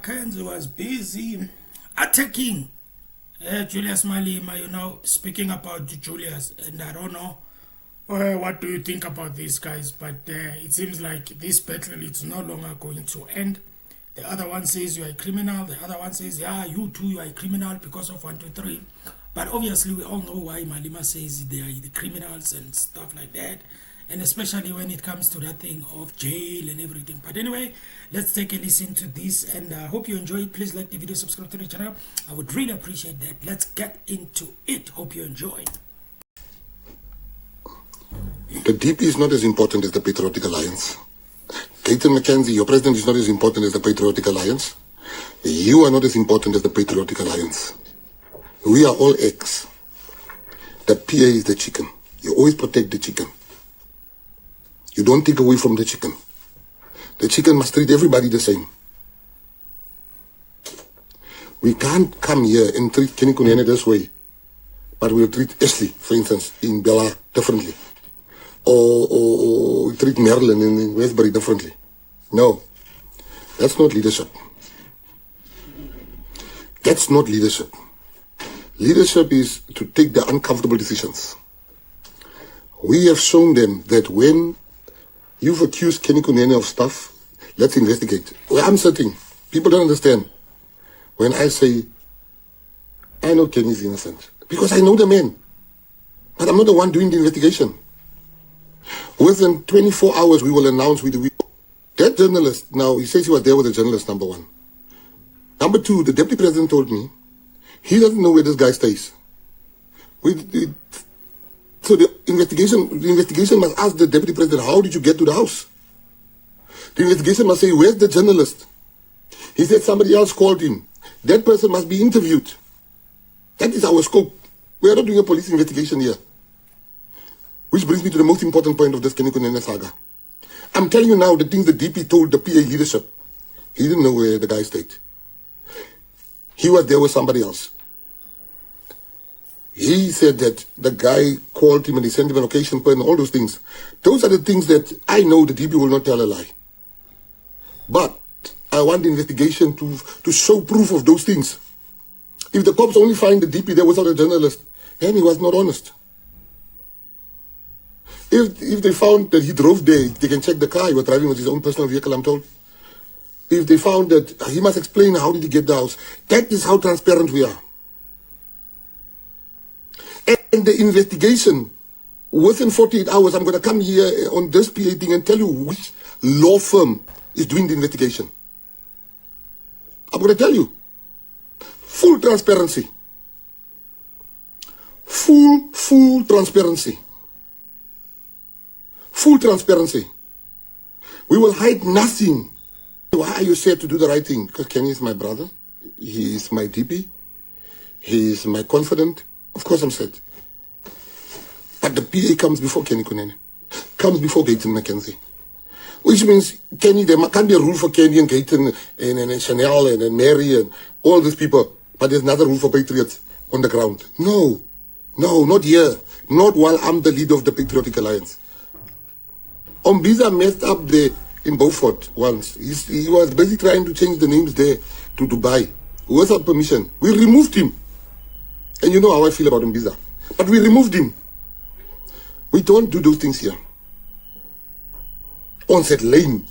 McKenzie was busy attacking Julius Malema, speaking about Julius. And I don't know what do you think about these guys, but it seems like this battle is no longer going to end. The other one says you are a criminal. The other one says, yeah, you too, you are a criminal because of 1, 2, 3. But obviously, we all know why Malema says they are the criminals and stuff like that. And especially when it comes to that thing of jail and everything. But anyway, let's take a listen to this. And I hope you enjoy it. Please like the video, subscribe to the channel. I would really appreciate that. Let's get into it. Hope you enjoy. The DP is not as important as the Patriotic Alliance. Gayton McKenzie, your president is not as important as the Patriotic Alliance. You are not as important as the Patriotic Alliance. We are all eggs. The PA is the chicken. You always protect the chicken. You don't take away from the chicken. The chicken must treat everybody the same. We can't come here and treat Kenny Kunene this way, but we'll treat Ashley, for instance, in Bella differently. Or we treat Marilyn in Westbury differently. No, that's not leadership. That's not leadership. Leadership is to take the uncomfortable decisions. We have shown them that when you've accused Kenny Kunene of stuff, let's investigate. Where I'm sitting, people don't understand. When I say, I know Kenny's innocent, because I know the man, but I'm not the one doing the investigation. Within 24 hours, we will announce that journalist. Now, he says he was there with the journalist, number one. Number two, the deputy president told me he doesn't know where this guy stays. So the investigation must ask the deputy president, how did you get to the house? The investigation must say, where's the journalist? He said somebody else called him. That person must be interviewed. That is our scope. We are not doing a police investigation here. Which brings me to the most important point of this Kenny Kunene saga. I'm telling you now the things the DP told the PA leadership. He didn't know where the guy stayed. He was there with somebody else. He said that the guy called him and he sent him a location point and all those things. Those are the things that I know the DP will not tell a lie. But I want the investigation to show proof of those things. If the cops only find the DP there without a journalist, then he was not honest. If they found that he drove there, they can check the car. He was driving with his own personal vehicle, I'm told. If they found that, he must explain how did he get the house. That is how transparent we are. And the investigation, within 48 hours, I'm going to come here on this PA thing and tell you which law firm is doing the investigation. I'm going to tell you. Full transparency. Full transparency. Full transparency. We will hide nothing. Why are you said to do the right thing? Because Kenny is my brother. He is my DP. He is my confidant. Of course I'm sad. But the PA comes before Kenny Kunene. Comes before Gayton McKenzie. Which means Kenny, there can't be a rule for Kenny and Gayton and Chanel and Mary and all these people. But there's another rule for Patriots on the ground. No, not here. Not while I'm the leader of the Patriotic Alliance. Ombiza messed up there in Beaufort once. He was basically trying to change the names there to Dubai without permission. We removed him. And you know how I feel about Ombiza. But we removed him. We don't do those things here. On that lane.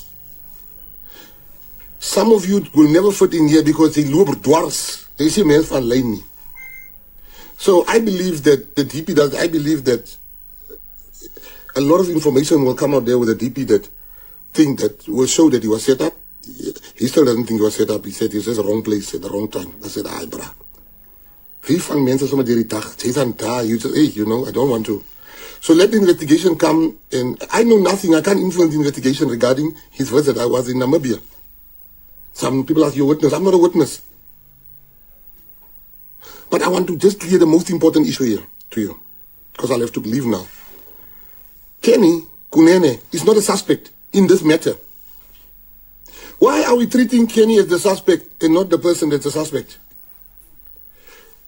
Some of you will never fit in here because they loop dwars. They say men van lane me. So I believe that the DP does. I believe that a lot of information will come out there with the DP that will show that he was set up. He still doesn't think he was set up. He said he was just the wrong place at the wrong time. I said, brah. Wie van mense sommer deur die dag, jy's aan daar, you just, hey, I don't want to. So let the investigation come, and I know nothing. I can't influence the investigation regarding his visit. I was in Namibia. Some people ask you a witness. I'm not a witness. But I want to just clear the most important issue here to you, because I'll have to leave now. Kenny Kunene is not a suspect in this matter. Why are we treating Kenny as the suspect and not the person that's a suspect?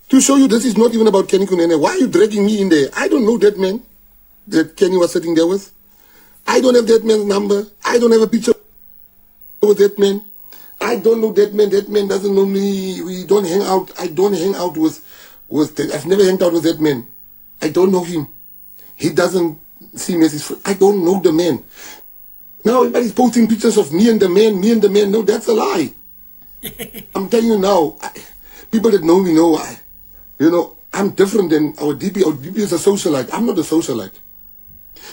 To show you this is not even about Kenny Kunene. Why are you dragging me in there? I don't know that man that Kenny was sitting there with. I don't have that man's number. I don't have a picture with that man. I don't know that man. That man doesn't know me. We don't hang out. I don't hang out I've never hanged out with that man. I don't know him. He doesn't see me as his friend. I don't know the man. Now everybody's posting pictures of me and the man. No, that's a lie. I'm telling you now, people that know me know, I'm different than our DP. Our DP is a socialite. I'm not a socialite.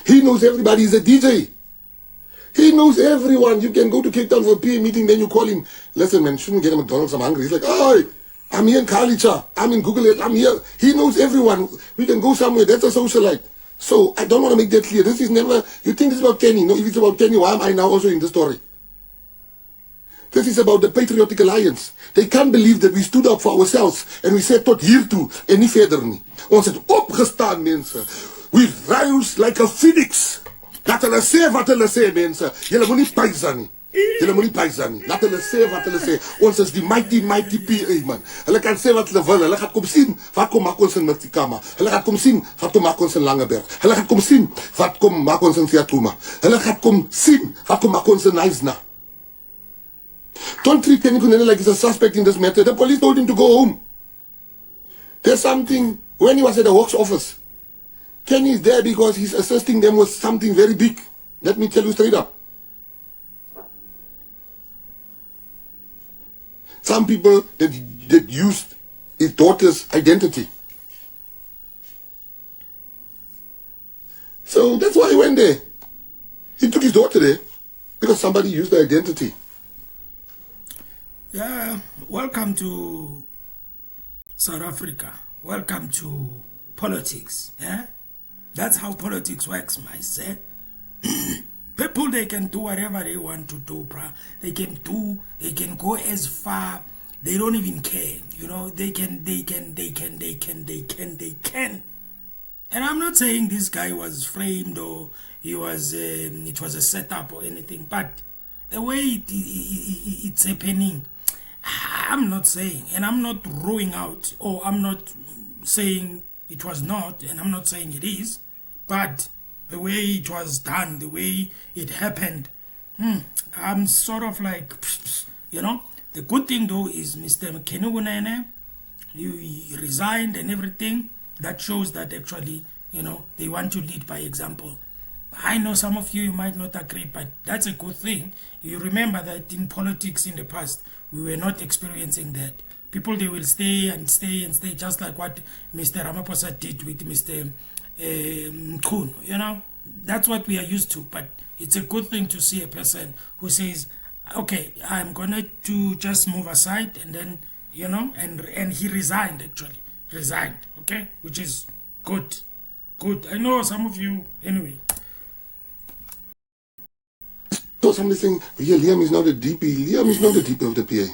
He knows everybody. He's a DJ. He knows everyone. You can go to Cape Town for a PA meeting, then you call him. Listen, man, shouldn't get a McDonald's. I'm hungry. He's like, oh, I'm here in Kalicha. I'm in Google it. I'm here. He knows everyone. We can go somewhere. That's a socialite. So I don't want to make that clear. This is never. You think it's about Kenny? No, if it's about Kenny, why am I now also in the story? This is about the Patriotic Alliance. They can't believe that we stood up for ourselves and we said tot hiertoe en nie verder nie. Ons het opgestaan, mense. We rise like a phoenix. Laat hulle sê wat hulle sê, mense. Julle moenie pysa nie. Julle moenie pysa nie. Laat hulle sê wat hulle sê. Ons is die mighty PA, man. Hulle kan sê wat hulle wil. Hulle gaan kom sien wat kom maak ons in Mtsikama. Hulle gaan kom sien wat kom maak ons in Langeberg. Hulle gaan kom sien wat kom maak ons in Siatuma. Hulle gaan kom sien wat kom maak ons in Naisna. Don't treat Kenny Kunene like he's a suspect in this matter. The police told him to go home. There's something, when he was at the Hawks office, Kenny is there because he's assisting them with something very big. Let me tell you straight up. Some people that used his daughter's identity. So that's why he went there. He took his daughter there because somebody used the identity. Yeah, welcome to South Africa. Welcome to politics. Yeah, that's how politics works, my say. People, they can do whatever they want to do, bruh. They can go as far. They don't even care. They can. And I'm not saying this guy was framed or it was a setup or anything, but the way it's happening, I'm not saying, and I'm not ruling out, or I'm not saying it was not, and I'm not saying it is, but the way it was done, the way it happened, I'm sort of like, The good thing though is Mr. Kenny, he resigned and everything. That shows that actually, they want to lead by example. I know some of you might not agree, but that's a good thing. You remember that in politics in the past, we were not experiencing that. People, they will stay and stay and stay, just like what Mr. Ramaphosa did with Mr. Mkhunu, That's what we are used to, but it's a good thing to see a person who says, okay, I'm going to just move aside, and then, and he resigned, okay? Which is good. Good. I know some of you, anyway. So somebody saying, yeah, Liam is not a DP. Liam is not a DP of the PA.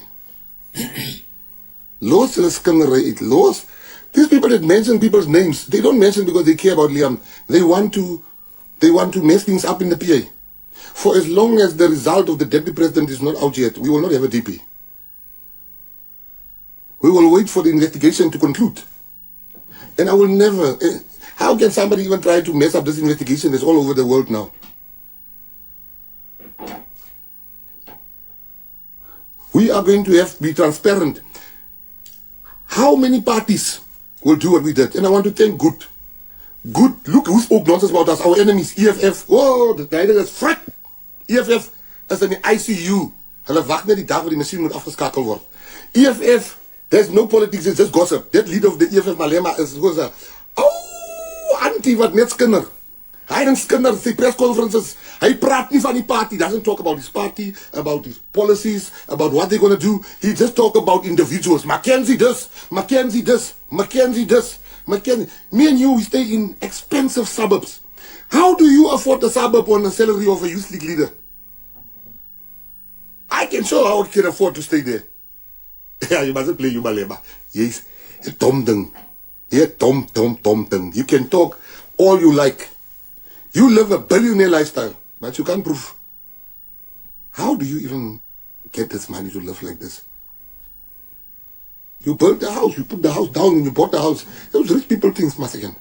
Los hulle skingery uit. Los. These people that mention people's names, they don't mention because they care about Liam. They want to mess things up in the PA. For as long as the result of the deputy president is not out yet, we will not have a DP. We will wait for the investigation to conclude. And I will never... How can somebody even try to mess up this investigation that's all over the world now? We are going to have to be transparent. How many parties will do what we did? And I want to thank Good. Good, look who spoke nonsense about us, our enemies, EFF. Oh, the guy that is frak. EFF is in the ICU. Hulle wag net die dag waar die masjien moet afgeskakel word. EFF, there's no politics, it's just gossip. That leader of the EFF, Malema, is anti wat net skinder. Hy en skinder, sy press conferences, hy praat nie van die party, doesn't talk about his party, about his policies, about what they're going to do. He just talk about individuals. Mackenzie this, Mackenzie this, Mackenzie this, Mackenzie. Me and you, we stay in expensive suburbs. How do you afford a suburb on the salary of a youth league leader? I can show how I can afford to stay there. Yeah, you mustn't play you, Malema. Yes, a dumb thing. Yeah, dumb thing. You can talk all you like. You live a billionaire lifestyle, but you can't prove. How do you even get this money to live like this? You built the house, you put the house down, and you bought the house. Those rich people things, once again.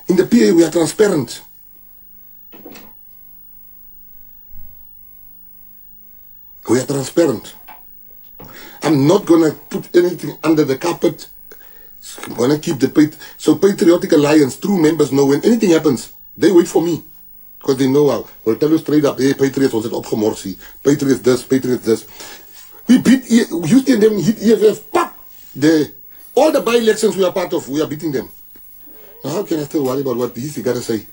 In the PA, we are transparent. We are transparent. I'm not going to put anything under the carpet. I'm going to keep the so Patriotic Alliance, true members know when anything happens, they wait for me. Because they know how. We'll tell you straight up, hey, Patriots was it opgemorsie. Patriots this, Patriots this. We beat Houston, them hit EFF, pop! All the by-elections we are part of, we are beating them. Now how can I still worry about what these got to say?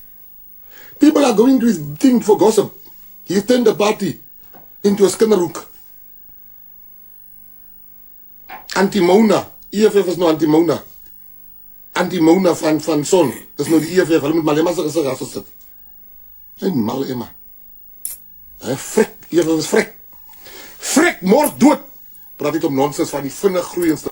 People are going to his thing for gossip. He turned the party into a skinnerhoek. Anti-Mona. EFF is no anti-Mona. Anti-Mona van Son. Is no die EFF. Hulle moet Malema se gesig afsit. Hy Malema. Hy frik. EFF is frik. Frik, mors dood. Praat niet om nonsens van die vinnig groeiendste.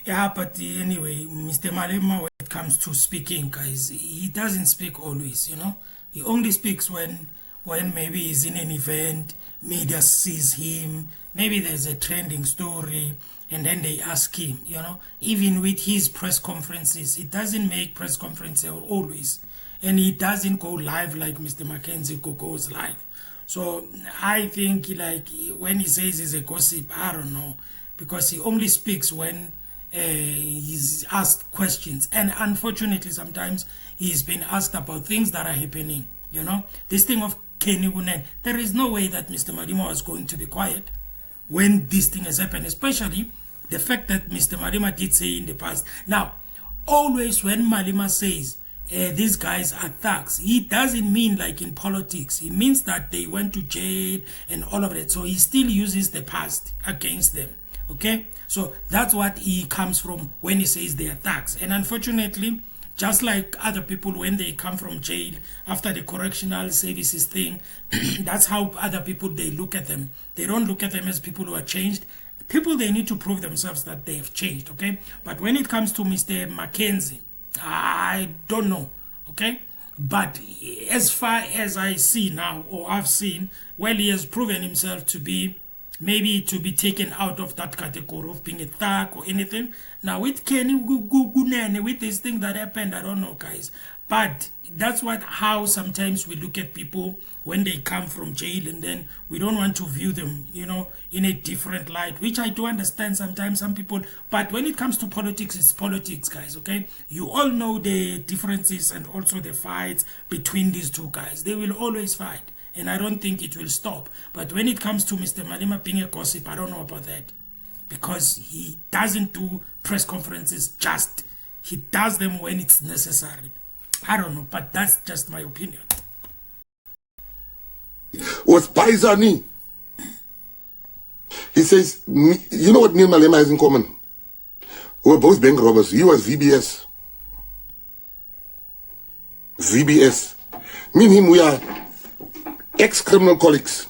Yeah, but anyway, Mr. Malema, when it comes to speaking, guys, he doesn't speak always, you know. He only speaks when maybe he's in an event, media sees him, maybe there's a trending story, and then they ask him, you know. Even with his press conferences, he doesn't make press conferences always. And he doesn't go live like Mr. McKenzie goes live. So I think like when he says he's a gossip, I don't know. Because he only speaks when he's asked questions, and unfortunately sometimes he's been asked about things that are happening, you know. This thing of Kenny Wunen, there is no way that Mr. Malema was going to be quiet when this thing has happened, especially the fact that Mr. Malema did say in the past. Now, always when Malema says these guys are thugs, he doesn't mean like in politics. He means that they went to jail and all of that, so he still uses the past against them. Okay, so that's what he comes from when he says they are thugs. And unfortunately, just like other people when they come from jail after the correctional services thing, that's how other people, they look at them. They don't look at them as people who are changed. People, they need to prove themselves that they have changed. Okay, but when it comes to Mr. McKenzie, I don't know. Okay, but as far as I see now, or I've seen, well, he has proven himself to be maybe to be taken out of that category of being a thug or anything. Now with Kenny with this thing that happened, I don't know, guys, but that's how sometimes we look at people when they come from jail, and then we don't want to view them, you know, in a different light, which I do understand sometimes some people. But when it comes to politics, it's politics, guys. Okay, you all know the differences and also the fights between these two guys. They will always fight, and I don't think it will stop. But when it comes to Mr. Malema being a gossip, I don't know about that. Because he doesn't do press conferences just. He does them when it's necessary. I don't know, but that's just my opinion. Was Paisani. He says, you know what me and Malema has in common? We were both bank robbers. He was VBS. VBS. Me and him, we are ex-criminal colleagues.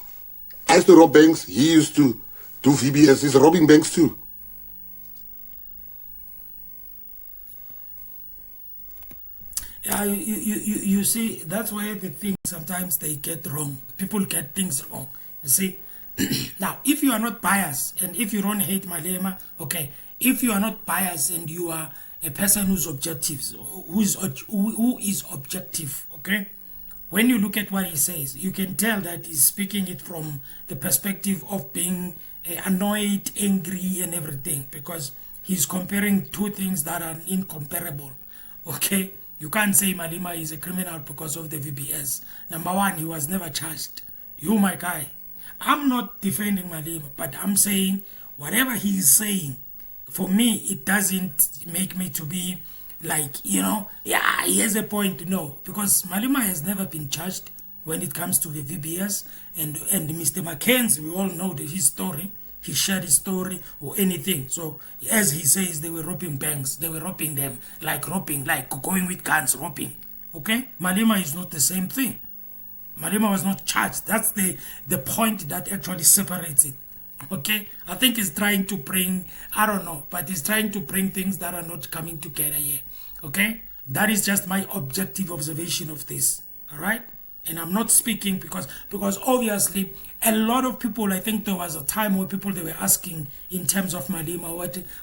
I used to rob banks. He used to do VBS. He's robbing banks too. Yeah, you see, that's where the things sometimes they get wrong. People get things wrong. You see, now if you are not biased and if you don't hate Malema, okay, if you are not biased and you are a person who's objective, who is objective, okay, when you look at what he says, you can tell that he's speaking it from the perspective of being annoyed, angry, and everything, because he's comparing two things that are incomparable. Okay, you can't say Malema is a criminal because of the VBS. Number one, he was never charged. You, my guy, I'm not defending Malema, but I'm saying whatever he is saying, for me, it doesn't make me to be like, you know, yeah, he has a point. No, because Malema has never been charged when it comes to the VBS, and Mr. McKenzie, we all know his story. He shared his story or anything. So as he says, they were robbing banks. They were robbing them, like going with guns, robbing. Okay, Malema is not the same thing. Malema was not charged. That's the point that actually separates it. Okay, I think he's trying to bring, I don't know, but he's trying to bring things that are not coming together here. Okay, that is just my objective observation of this. All right, And I'm not speaking because obviously a lot of people, I think there was a time where people, they were asking in terms of Malema,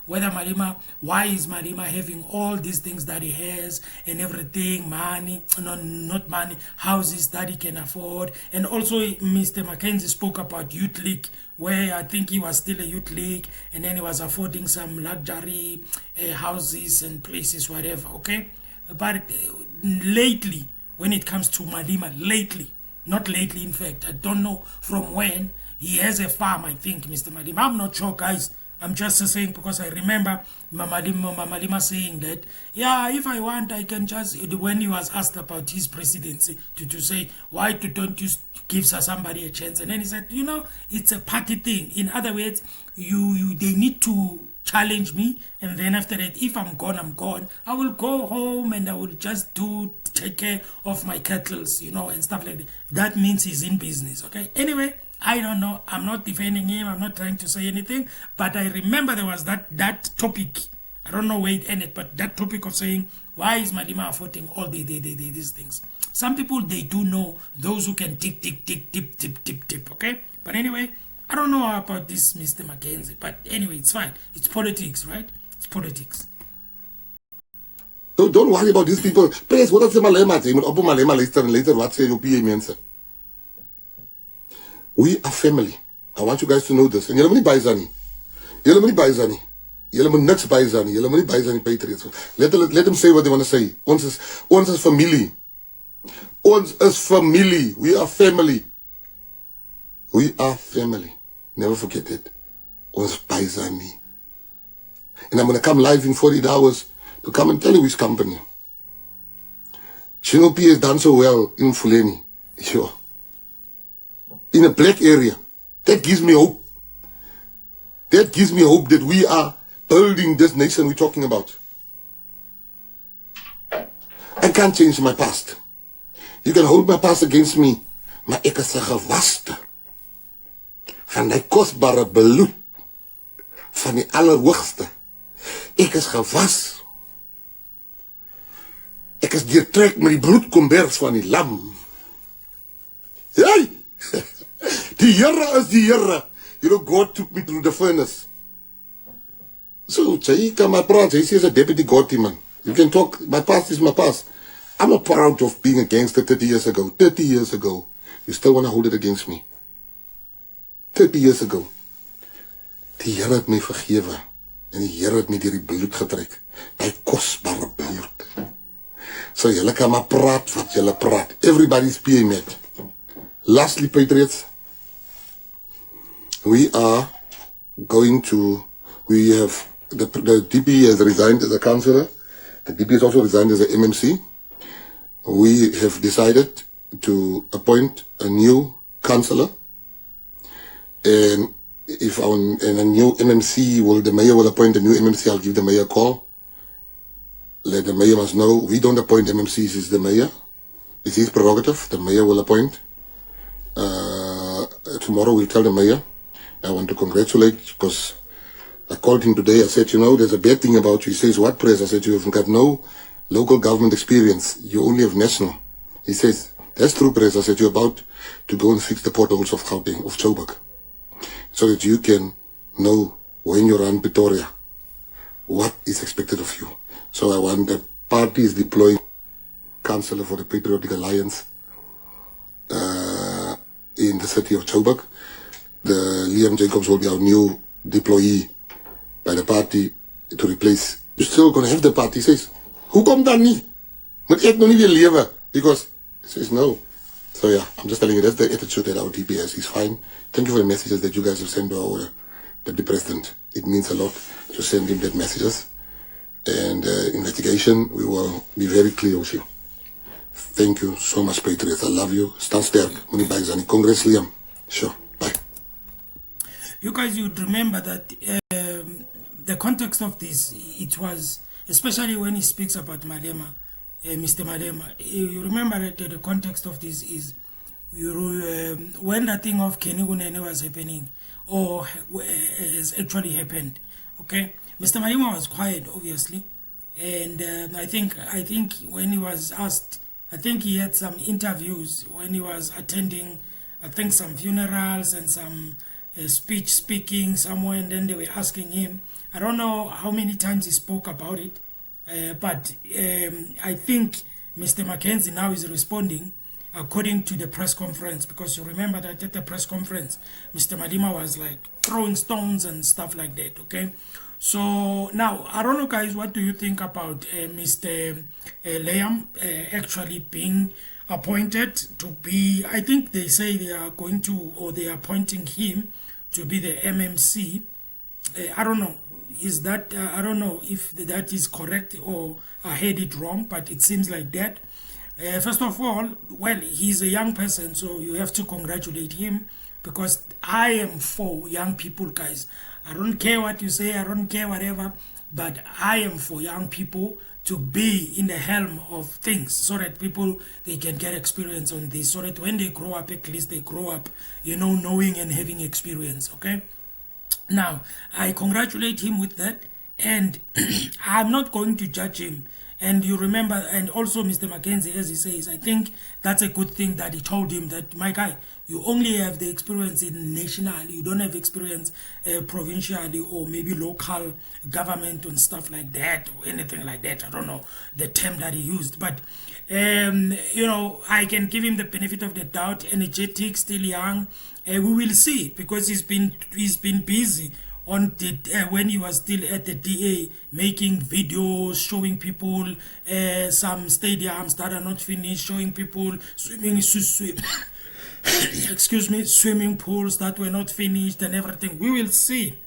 whether Malema, why is Malema having all these things that he has and everything, money, no, not money, houses that he can afford. And also Mr. McKenzie spoke about youth league, where I think he was still a youth league and then he was affording some luxury houses and places, whatever, okay? But lately, when it comes to Malema, not lately, in fact, I don't know from when, he has a farm, I think, Mr. Malema. I'm not sure, guys. I'm just saying because I remember Malema saying that, yeah, if I want, I can just, when he was asked about his presidency, to say, why don't you give somebody a chance? And then he said, you know, it's a party thing. In other words, they need to challenge me, and then after that, if I'm gone, I will go home and I will just take care of my cattle, you know, and stuff like that. That means he's in business, okay? Anyway, I don't know, I'm not defending him, I'm not trying to say anything, but I remember there was that topic. I don't know where it ended, but that topic of saying, why is Malema affording all these things? Some people, they do know, those who can tip, okay? But anyway, I don't know about this Mr. McKenzie, but anyway, it's fine. It's politics, right? It's politics. So don't worry about these people. Please, what is Malema? You will Malema later. What say your PA mense? We are family. I want you guys to know this. And you're not Baizani. You're not Baizani. You're not nuts Baizani. You're not Baizani Patriots. Let them say what they want to say. Ons is family. Ons is family. We are family. We are family. Never forget it. Ons Baizani. And I'm going to come live in 48 hours to come and tell you which company. Shinopi has done so well in Fuleni. Sure. In a black area. That gives me hope. That gives me hope that we are building this nation we're talking about. I can't change my past. You can hold my past against me. Maar ek is 'n gewaste van die kosbare bloed van die Allerhoogste. Ek is gewas. Ek is deurtrek met die bloedkombers van die lam. Hey! Die Here is die Here. You know, God took me through the furnace. So, jy kan maar praat. Hy sê is a deputy God, man. You can talk. My past is my past. I'm not proud of being a gangster 30 years ago. 30 years ago. You still want to hold it against me. 30 years ago. Die Here het my vergewe. En die Here het my deur die bloed getrek. Die kosbare bloed. So, julle kan maar praat wat julle praat. Everybody's PA met. Lastly, Patriots, we have the DP has resigned as a councillor. The DP has also resigned as a MMC. We have decided to appoint a new councillor, and a new MMC the mayor will appoint a new MMC. I'll give the mayor a call. Let the mayor must know we don't appoint MMCs, it's the mayor. It's his prerogative. The mayor will appoint. Tomorrow we'll tell the mayor. I want to congratulate, because I called him today. I said, you know, there's a bad thing about you. He says, what, Press? I said, you've got no local government experience. You only have national. He says, that's true, Press. I said, you're about to go and fix the potholes of Gauteng, of Joburg, so that you can know when you run Pretoria what is expected of you. So I want the parties deploying councillor for the Patriotic Alliance in the city of Joburg. The Liam Jacobs will be our new deployee by the party to replace. You're still going to have the party. He says, who come dan nie? Moet ek nog nie weer lewe? Because he says no. So yeah, I'm just telling you, that's the attitude that our DP has. He's fine. Thank you for the messages that you guys have sent to our deputy president. It means a lot to send him that messages. And investigation, we will be very clear with you. Thank you so much, Patriots. I love you. Stand sterk. Moenie byzani. Congress Liam. Sure. Bye. You guys, you'd remember that the context of this, it was, especially when he speaks about Malema, Mr. Malema, you remember that the context of this is when the thing of Kenigunene was happening, or has actually happened, okay? Mr. Malema was quiet, obviously, and I think when he was asked I think he had some interviews when he was attending, I think, some funerals and some speech speaking somewhere, and then they were asking him. I don't know how many times he spoke about it, but I think Mr. McKenzie now is responding according to the press conference, because you remember that at the press conference, Mr. Malema was like throwing stones and stuff like that, okay? So now, I don't know, guys, what do you think about Mr. Liam actually being appointed to be, I think they say they are going to, or they are appointing him to be the MMC. I don't know. Is that, I don't know if that is correct or I heard it wrong, but it seems like that. First of all, well, he's a young person, so you have to congratulate him, because I am for young people, guys. I don't care what you say, I don't care whatever, but I am for young people to be in the helm of things, so that people, they can get experience on this, so that when they grow up, at least they grow up, you know, knowing and having experience, okay? Now, I congratulate him with that, and I'm not going to judge him. And you remember, and also Mr. McKenzie, as he says, I think that's a good thing that he told him that, my guy, you only have the experience in national, you don't have experience provincially or maybe local government and stuff like that, or anything like that. I don't know the term that he used, but you know, I can give him the benefit of the doubt. Energetic, still young. We will see, because he's been busy on the when he was still at the DA, making videos showing people some stadiums that are not finished, showing people swimming excuse me, swimming pools that were not finished and everything. We will see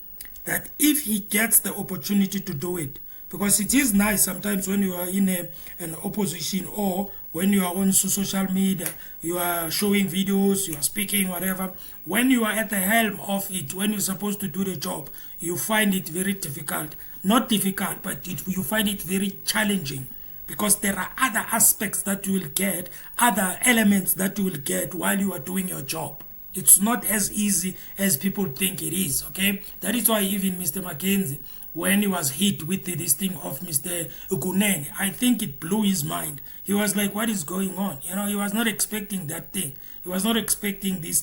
that if he gets the opportunity to do it, because it is nice sometimes when you are in an opposition, or when you are on social media, you are showing videos, you are speaking, whatever. When you are at the helm of it, when you're supposed to do the job, you find it very difficult. Not difficult, but you find it very challenging, because there are other aspects that you will get, other elements that you will get while you are doing your job. It's not as easy as people think it is, okay? That is why even Mr. McKenzie, when he was hit with this thing of Mr. Ugunene, I think it blew his mind. He was like, what is going on? You know, he was not expecting that thing. He was not expecting this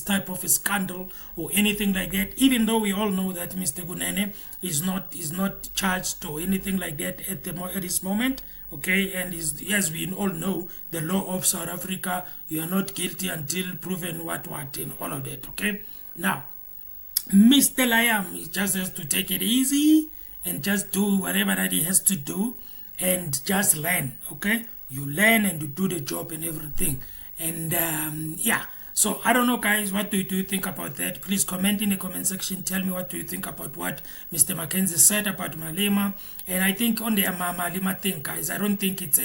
type of a scandal or anything like that, even though we all know that Mr. Ugunene is not charged or anything like that at this moment, okay? And as we all know, the law of South Africa, you are not guilty until proven what and all of that, okay? Now, Mr. Liam just has to take it easy and just do whatever that he has to do and just learn, okay? You learn and you do the job and everything. And yeah, so I don't know, guys, what do you think about that? Please comment in the comment section. Tell me what do you think about what Mr. McKenzie said about Malema. And I think on the Malema thing, guys, I don't think it's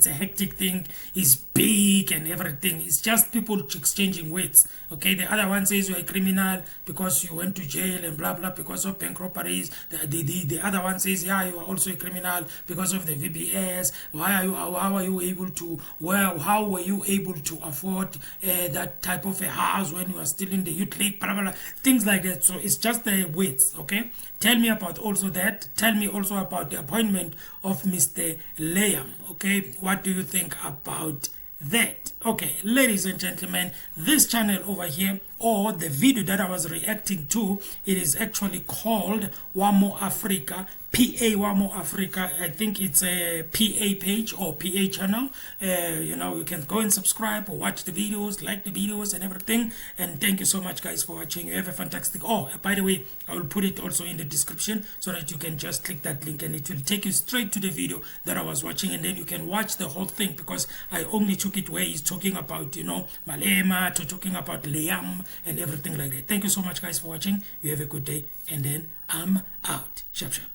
a hectic thing. It's big and everything. It's just people exchanging weights. Okay, the other one says you're a criminal because you went to jail and blah blah because of bank robberies. The other one says, yeah, you are also a criminal because of the VBS. How were you able to afford that type of a house when you are still in the youth league, blah, blah, blah, things like that. So it's just the weights, okay? Tell me about also that. Tell me also about the appointment of Mr. Liam, okay? What do you think about that? Okay, ladies and gentlemen, this channel over here, or the video that I was reacting to, it is actually called Wamo Africa, PA Wamo Africa. I think it's a PA page or PA channel. You know, you can go and subscribe or watch the videos, like the videos and everything. And thank you so much, guys, for watching. You have a fantastic... Oh, by the way, I will put it also in the description so that you can just click that link and it will take you straight to the video that I was watching, and then you can watch the whole thing, because I only took it where he's talking about, you know, Malema, to talking about Liam and everything like that. Thank you so much, guys, for watching. You have a good day, and then I'm out. Sharp, sharp.